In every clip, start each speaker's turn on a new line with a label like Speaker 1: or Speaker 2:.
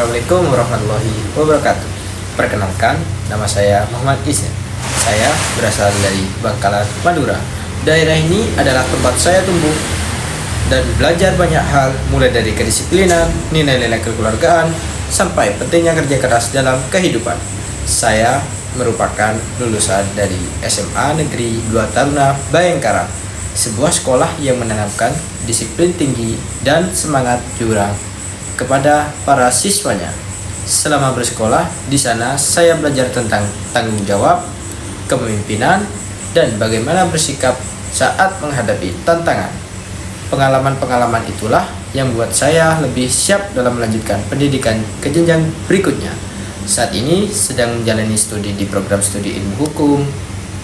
Speaker 1: Assalamualaikum warahmatullahi wabarakatuh. Perkenalkan, nama saya Muhammad Isya. Saya berasal dari Bangkalan, Madura. Daerah ini adalah tempat saya tumbuh dan belajar banyak hal, mulai dari kedisiplinan, nilai-nilai kekeluargaan, sampai pentingnya kerja keras dalam kehidupan. Saya merupakan lulusan dari SMA Negeri 2 Taruna Bayangkara, sebuah sekolah yang menanamkan disiplin tinggi dan semangat jurang kepada para siswanya. Selama bersekolah di sana, saya belajar tentang tanggung jawab, kepemimpinan, dan bagaimana bersikap saat menghadapi tantangan. Pengalaman-pengalaman itulah yang membuat saya lebih siap dalam melanjutkan pendidikan ke jenjang berikutnya. Saat ini sedang menjalani studi di program studi ilmu hukum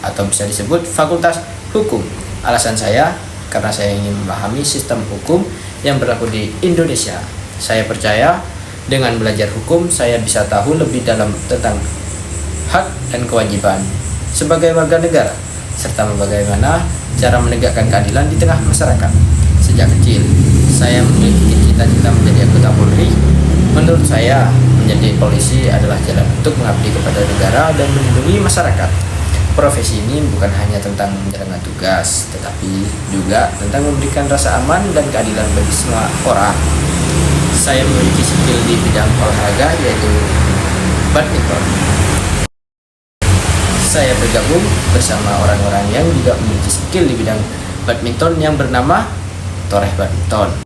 Speaker 1: atau bisa disebut Fakultas Hukum. Alasan saya karena saya ingin memahami sistem hukum yang berlaku di Indonesia. Saya percaya dengan belajar hukum saya bisa tahu lebih dalam tentang hak dan kewajiban sebagai warga negara, serta bagaimana cara menegakkan keadilan di tengah masyarakat. Sejak kecil, saya memiliki cita-cita menjadi anggota Polri. Menurut saya, menjadi polisi adalah jalan untuk mengabdi kepada negara dan melindungi masyarakat. Profesi ini bukan hanya tentang menjalankan tugas, tetapi juga tentang memberikan rasa aman dan keadilan bagi semua orang. Saya memiliki skill di bidang olahraga, yaitu badminton. Saya bergabung bersama orang-orang yang juga memiliki skill di bidang badminton yang bernama Toreh Badminton.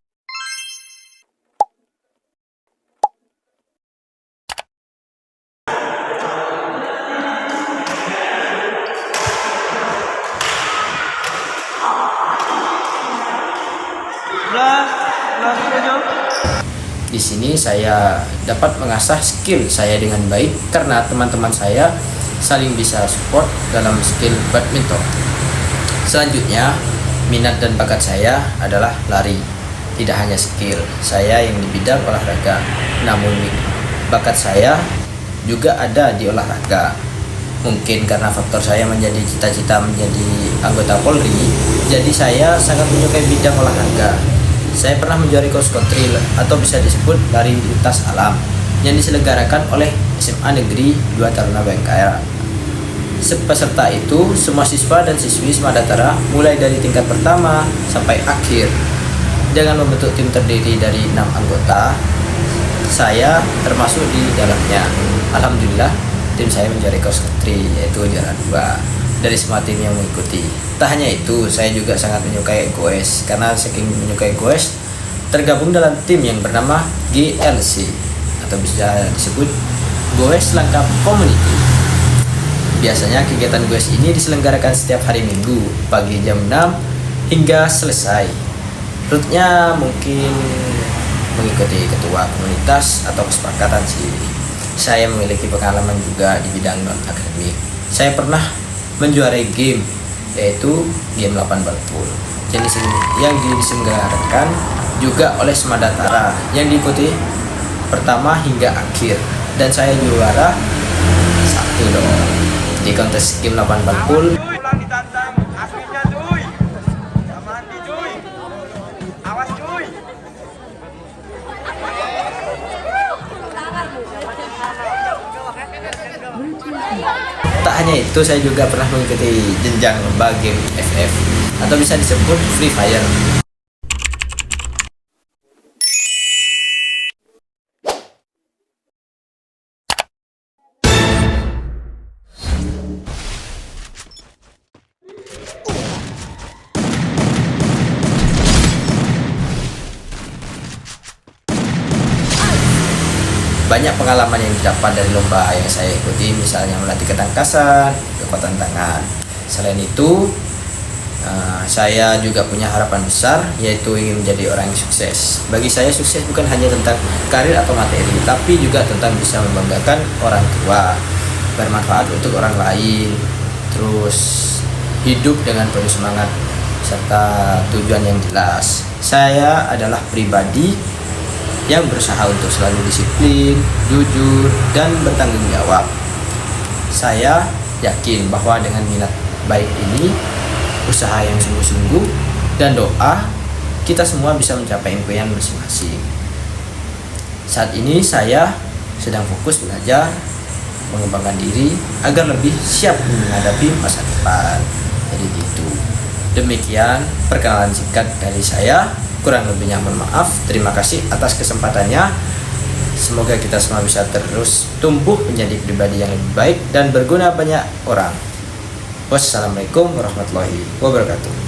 Speaker 1: Di sini saya dapat mengasah skill saya dengan baik karena teman-teman saya saling bisa support dalam skill badminton. Selanjutnya, minat dan bakat saya adalah lari. Tidak hanya skill saya yang di bidang olahraga, namun bakat saya juga ada di olahraga. Mungkin karena faktor saya menjadi cita-cita menjadi anggota Polri, jadi saya sangat menyukai bidang olahraga. Saya pernah menjuarai cross country atau bisa disebut lari lintas alam yang diselenggarakan oleh SMA Negeri 2 Taruna Bayangkara. Peserta itu semua siswa dan siswi Semandatara mulai dari tingkat pertama sampai akhir. Dengan membentuk tim terdiri dari 6 anggota, saya termasuk di dalamnya. Alhamdulillah, tim saya menjuarai cross country, yaitu juara 2 dari semua tim yang mengikuti. Tak hanya itu, saya juga sangat menyukai goes. Karena saking menyukai goes, tergabung dalam tim yang bernama GLC atau bisa disebut Goes Langkap Community. Biasanya kegiatan goes ini diselenggarakan setiap hari Minggu pagi jam 6 hingga selesai. Rutenya mungkin mengikuti ketua komunitas atau kesepakatan sih. Saya memiliki pengalaman juga di bidang non-akademik. Saya pernah menjuarai game, yaitu game 8 bal pool yang diselenggarakan juga oleh Semandatara yang diikuti pertama hingga akhir, dan saya juara 1 dong di kontes game 8 bal pool. Tak hanya itu, saya juga pernah mengikuti jenjang lomba game FF atau bisa disebut Free Fire. Banyak pengalaman yang didapat dari lomba yang saya ikuti, misalnya melatih ketangkasan, kekuatan tangan. Selain itu, saya juga punya harapan besar, yaitu ingin menjadi orang yang sukses. Bagi saya, sukses bukan hanya tentang karir atau materi, tapi juga tentang bisa membanggakan orang tua, bermanfaat untuk orang lain, terus hidup dengan penuh semangat serta tujuan yang jelas. Saya adalah pribadi yang berusaha untuk selalu disiplin, jujur, dan bertanggung jawab. Saya yakin bahwa dengan minat baik ini, usaha yang sungguh-sungguh, dan doa, kita semua bisa mencapai impian masing-masing. Saat ini saya sedang fokus belajar, mengembangkan diri agar lebih siap menghadapi masa depan. Jadi gitu. Demikian perkenalan singkat dari saya. Kurang lebihnya mohon maaf. Terima kasih atas kesempatannya. Semoga kita semua bisa terus tumbuh menjadi pribadi yang lebih baik dan berguna banyak orang. Wassalamualaikum warahmatullahi wabarakatuh.